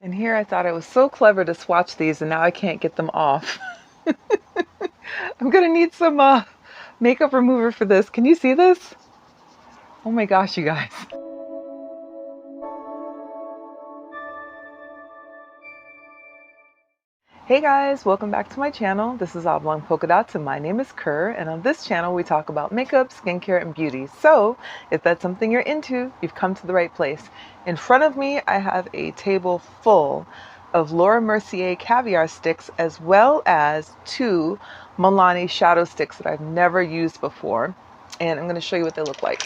And here I thought I was so clever to swatch these, and now I can't get them off. I'm gonna need some makeup remover for this. Can you see this? Oh my gosh, you guys. Hey guys, welcome back to my channel. This is Oblong Polka Dots and my name is Kerr, and on this channel we talk about makeup, skincare, and beauty. So if that's something you're into, you've come to the right place. In front of me I have a table full of Laura Mercier Caviar sticks, as well as 2 Milani shadow sticks that I've never used before, and I'm going to show you what they look like.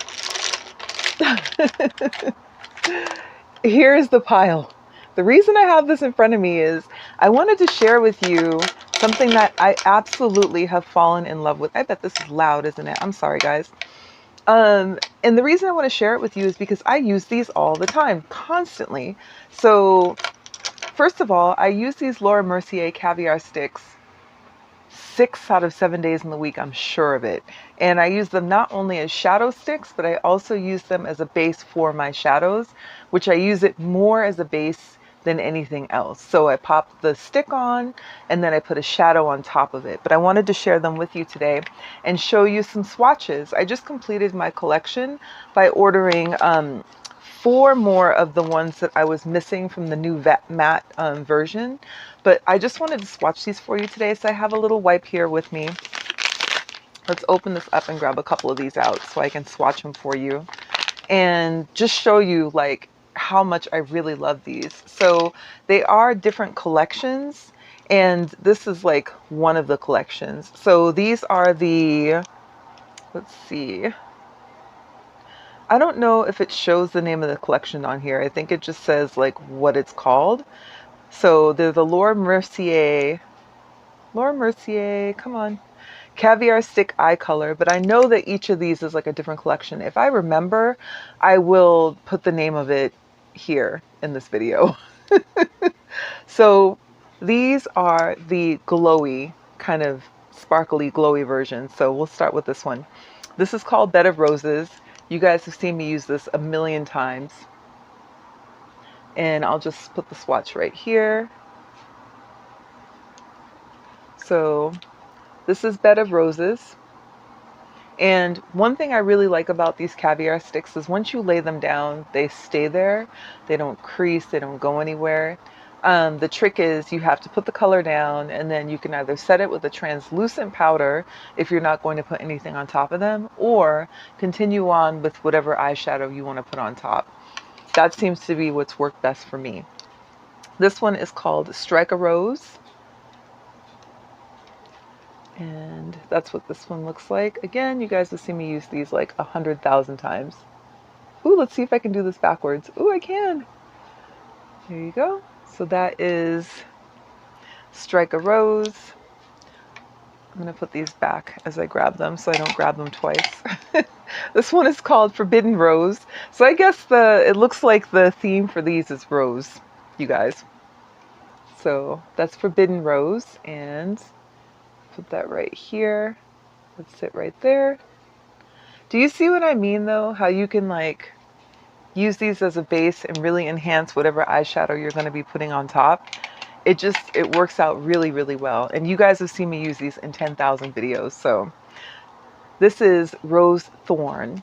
Here's the pile. The reason I have this in front of me is I wanted to share with you something that I absolutely have fallen in love with. I bet this is loud, isn't it? I'm sorry, guys. And the reason I want to share it with you is because I use these all the time, constantly. So first of all, I use these Laura Mercier Caviar sticks 6 out of 7 days in the week, I'm sure of it. And I use them not only as shadow sticks, but I also use them as a base for my shadows, which I use it more as a base than anything else. So I pop the stick on and then I put a shadow on top of it. But I wanted to share them with you today and show you some swatches. I just completed my collection by ordering 4 more of the ones that I was missing from the new matte version. But I just wanted to swatch these for you today. So I have a little wipe here with me. Let's open this up and grab a couple of these out so I can swatch them for you and just show you like how much I really love these. So they are different collections, and this is like one of the collections. So these are the, let's see, I don't know if it shows the name of the collection on here. I think it just says like what it's called. So they're the Laura Mercier, come on, Caviar Stick Eye Color, but I know that each of these is like a different collection. If I remember, I will put the name of it here in this video. So these are the glowy, kind of sparkly, glowy version. So we'll start with this one. This is called Bed of Roses. You guys have seen me use this a million times. And I'll just put the swatch right here. So this is Bed of Roses. And one thing I really like about these caviar sticks is once you lay them down, they stay there. They don't crease, they don't go anywhere. The trick is you have to put the color down, and then you can either set it with a translucent powder if you're not going to put anything on top of them, or continue on with whatever eyeshadow you want to put on top. That seems to be what's worked best for me. This one is called Strike a Rose. And that's what this one looks like. Again, you guys have seen me use these like 100,000 times. Ooh, let's see if I can do this backwards. Ooh, I can. There you go. So that is Strike a Rose. I'm going to put these back as I grab them so I don't grab them twice. This one is called Forbidden Rose. So I guess it looks like the theme for these is rose, you guys. So that's Forbidden Rose, and put that right here. Let's sit right there. Do you see what I mean though? How you can like use these as a base and really enhance whatever eyeshadow you're going to be putting on top. It works out really, really well. And you guys have seen me use these in 10,000 videos. So this is Rose Thorn.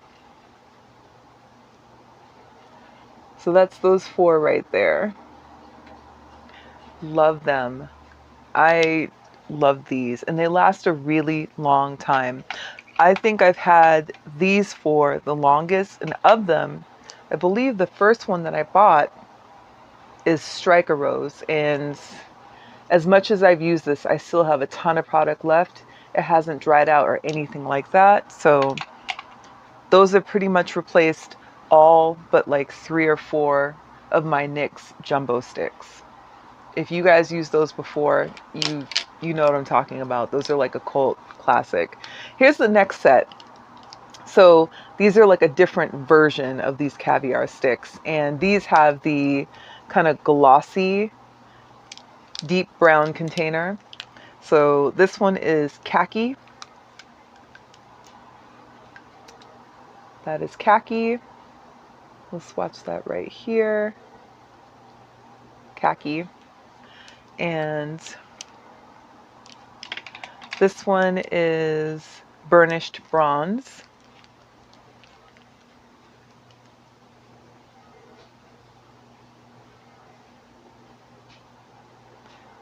So that's those 4 right there. Love them. I love these, and they last a really long time. I think I've had these for the longest, and of them, I believe the first one that I bought is Strike a Rose, and as much as I've used this, I still have a ton of product left. It hasn't dried out or anything like that, so those have pretty much replaced all but like 3 or 4 of my NYX jumbo sticks. If you guys used those before, you know what I'm talking about. Those are like a cult classic. Here's the next set. So these are like a different version of these caviar sticks, and these have the kind of glossy deep brown container. So this one is khaki. That is khaki. We'll swatch that right here. khaki. And this one is burnished bronze.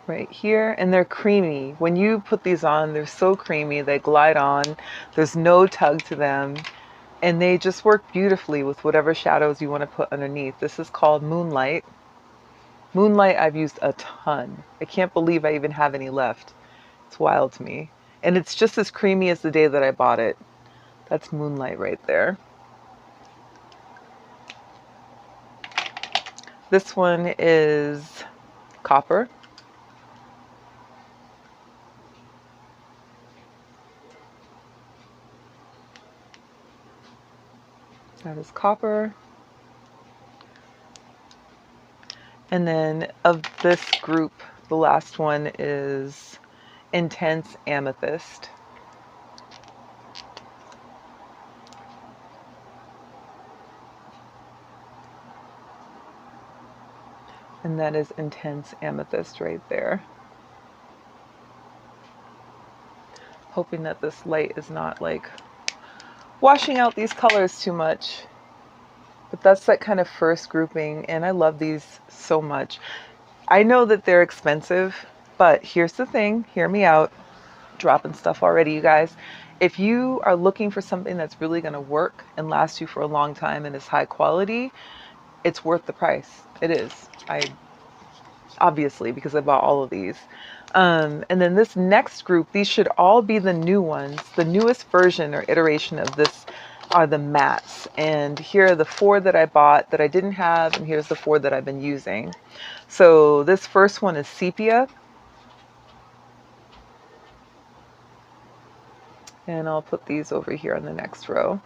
Right here, and they're creamy. When you put these on, they're so creamy, they glide on, there's no tug to them, and they just work beautifully with whatever shadows you want to put underneath. This is called Moonlight. Moonlight I've used a ton. I can't believe I even have any left. It's wild to me. And it's just as creamy as the day that I bought it. That's Moonlight right there. This one is Copper. That is Copper. And then of this group, the last one is Intense Amethyst. And that is Intense Amethyst right there. Hoping that this light is not like washing out these colors too much. But that's that kind of first grouping, and I love these so much. I know that they're expensive, but here's the thing, hear me out. Dropping stuff already, you guys. If you are looking for something that's really going to work and last you for a long time and is high quality, it's worth the price. It is. Obviously, because I bought all of these. And then this next group, these should all be the new ones. The newest version or iteration of this are the mattes. And here are the 4 that I bought that I didn't have, and here's the 4 that I've been using. So this first one is Sepia. And I'll put these over here on the next row.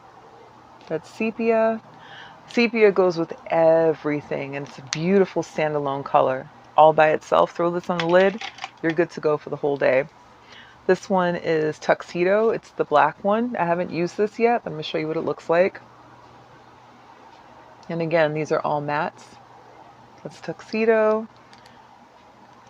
That's Sepia. Sepia goes with everything, and it's a beautiful standalone color. All by itself, throw this on the lid, you're good to go for the whole day. This one is Tuxedo. It's the black one. I haven't used this yet, but I'm going to show you what it looks like. And again, these are all mattes. That's Tuxedo.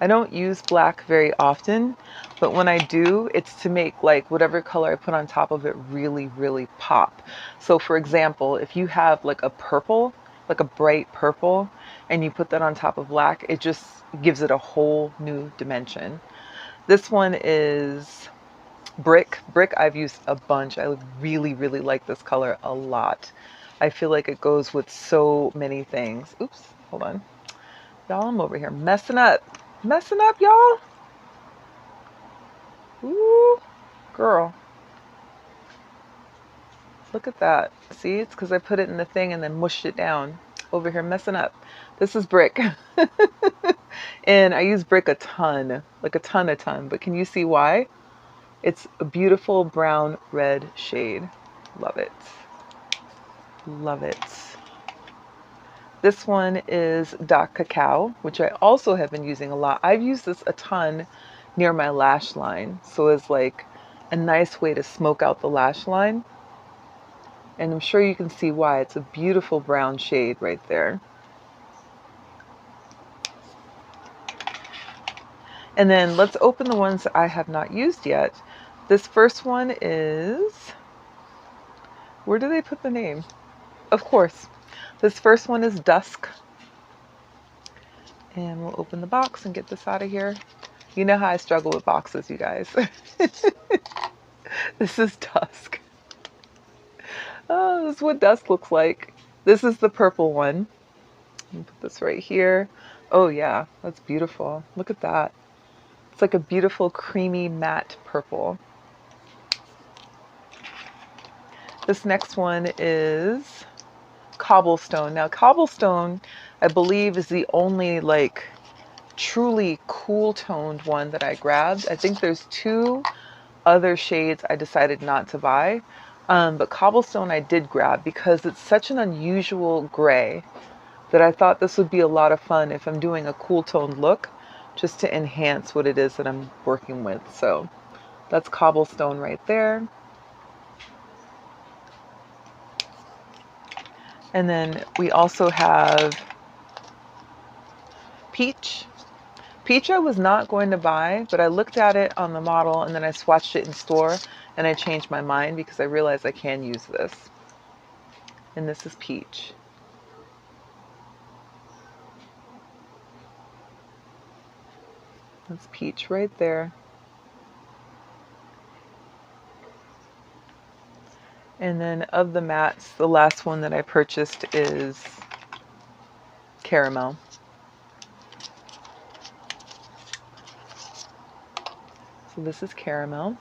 I don't use black very often, but when I do, it's to make like whatever color I put on top of it really, really pop. So for example, if you have like a purple, like a bright purple, and you put that on top of black, it just gives it a whole new dimension. This one is Brick. Brick I've used a bunch. I really, really like this color a lot. I feel like it goes with so many things. Oops, hold on. Y'all, I'm over here messing up. Messing up, y'all. Ooh, girl. Look at that. See, it's because I put it in the thing and then mushed it down. Over here messing up. This is Brick. And I use Brick a ton. Like a ton. But can you see why? It's a beautiful brown red shade. Love it. Love it. This one is Dark Cacao, which I also have been using a lot. I've used this a ton near my lash line. So it's like a nice way to smoke out the lash line. And I'm sure you can see why. It's a beautiful brown shade right there. And then let's open the ones that I have not used yet. This first one is, where do they put the name? Of course. This first one is Dusk. And we'll open the box and get this out of here. You know how I struggle with boxes, you guys. This is Dusk. Oh, this is what Dusk looks like. This is the purple one. I'll put this right here. Oh yeah, that's beautiful. Look at that. It's like a beautiful creamy matte purple. This next one is Cobblestone. Now Cobblestone, I believe, is the only like truly cool toned one that I grabbed. I think there's 2 other shades I decided not to buy. But Cobblestone I did grab because it's such an unusual gray that I thought this would be a lot of fun if I'm doing a cool toned look, just to enhance what it is that I'm working with. So that's Cobblestone right there. And then we also have Peach. Peach I was not going to buy, but I looked at it on the model and then I swatched it in store and I changed my mind because I realized I can use this. And this is Peach. That's Peach right there. And then of the mattes, the last one that I purchased is Caramel. So this is Caramel.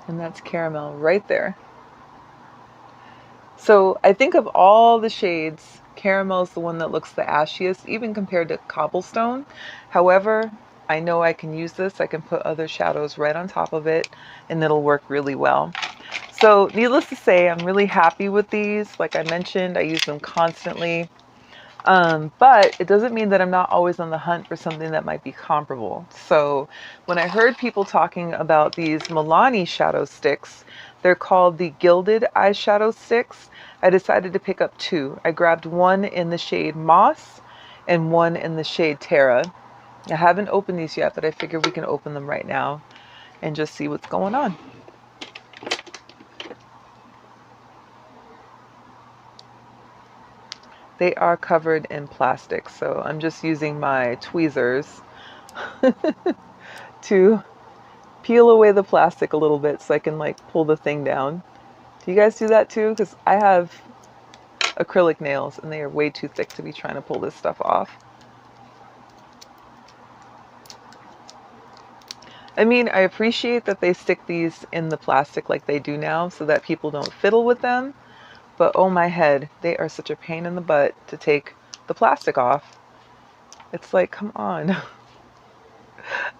And that's Caramel right there. So I think of all the shades, Caramel is the one that looks the ashiest, even compared to Cobblestone. However, I know I can use this. I can put other shadows right on top of it, and it'll work really well. So needless to say, I'm really happy with these. Like I mentioned, I use them constantly. But it doesn't mean that I'm not always on the hunt for something that might be comparable. So when I heard people talking about these Milani shadow sticks, they're called the Gilded eyeshadow sticks. I decided to pick up two. I grabbed one in the shade Moss and one in the shade Terra. I haven't opened these yet, but I figure we can open them right now and just see what's going on. They are covered in plastic, so I'm just using my tweezers to peel away the plastic a little bit so I can like pull the thing down. Do you guys do that too? Because I have acrylic nails and they are way too thick to be trying to pull this stuff off. I mean, I appreciate that they stick these in the plastic like they do now so that people don't fiddle with them. But oh my head, they are such a pain in the butt to take the plastic off. It's like, come on.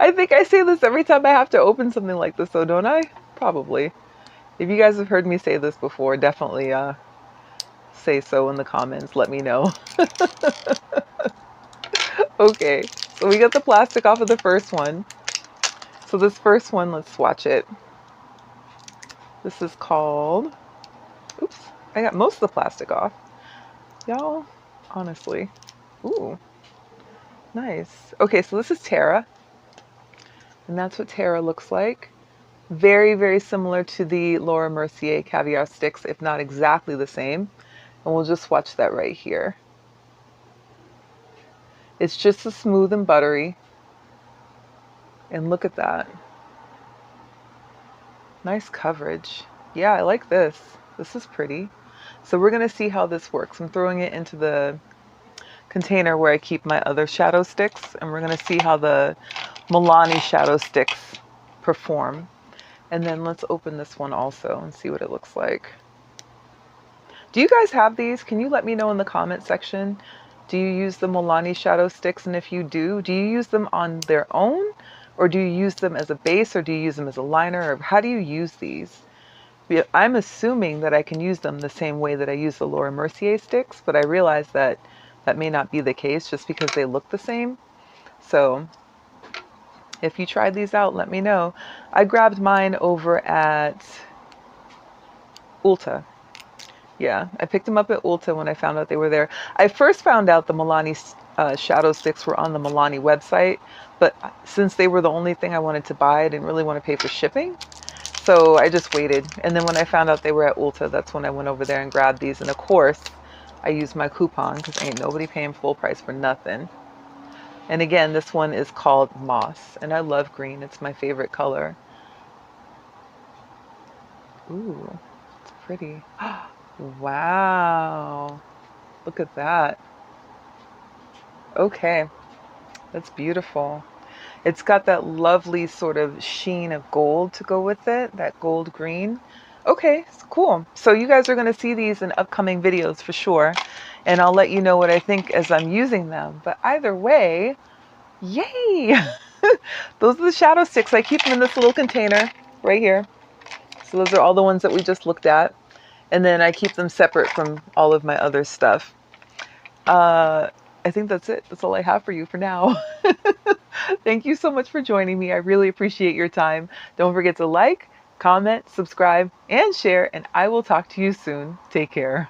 I think I say this every time I have to open something like this, though, don't I? Probably. If you guys have heard me say this before, definitely say so in the comments. Let me know. Okay, so we got the plastic off of the first one. So this first one, let's swatch it. This is called... Oops, I got most of the plastic off. Y'all, honestly. Ooh, nice. Okay, so this is Terra. And that's what Terra looks like. Very, very similar to the Laura Mercier Caviar sticks, if not exactly the same. And we'll just swatch that right here. It's just as smooth and buttery. And look at that. Nice coverage. Yeah, I like this. This is pretty. So we're going to see how this works. I'm throwing it into the container where I keep my other shadow sticks. And we're going to see how the Milani shadow sticks perform. And then let's open this one also and see what it looks like. Do you guys have these? Can you let me know in the comment section? Do you use the Milani shadow sticks? And if you do you use them on their own? Or do you use them as a base? Or do you use them as a liner? Or how do you use these? I'm assuming that I can use them the same way that I use the Laura Mercier sticks. But I realize that that may not be the case just because they look the same. So if you tried these out, let me know. I grabbed mine over at Ulta. Yeah, I picked them up at Ulta when I found out they were there. I first found out the Milani shadow sticks were on the Milani website, but since they were the only thing I wanted to buy, I didn't really want to pay for shipping. So I just waited. And then when I found out they were at Ulta, that's when I went over there and grabbed these. And of course, I used my coupon because ain't nobody paying full price for nothing. And again, this one is called Moss. And I love green. It's my favorite color. Ooh, it's pretty. Wow. Look at that. Okay. That's beautiful. It's got that lovely sort of sheen of gold to go with it. That gold green. Okay, it's cool. So you guys are going to see these in upcoming videos for sure. And I'll let you know what I think as I'm using them. But either way, yay! Those are the shadow sticks. I keep them in this little container right here. So those are all the ones that we just looked at. And then I keep them separate from all of my other stuff. I think that's it. That's all I have for you for now. Thank you so much for joining me. I really appreciate your time. Don't forget to like, comment, subscribe, and share, and I will talk to you soon. Take care.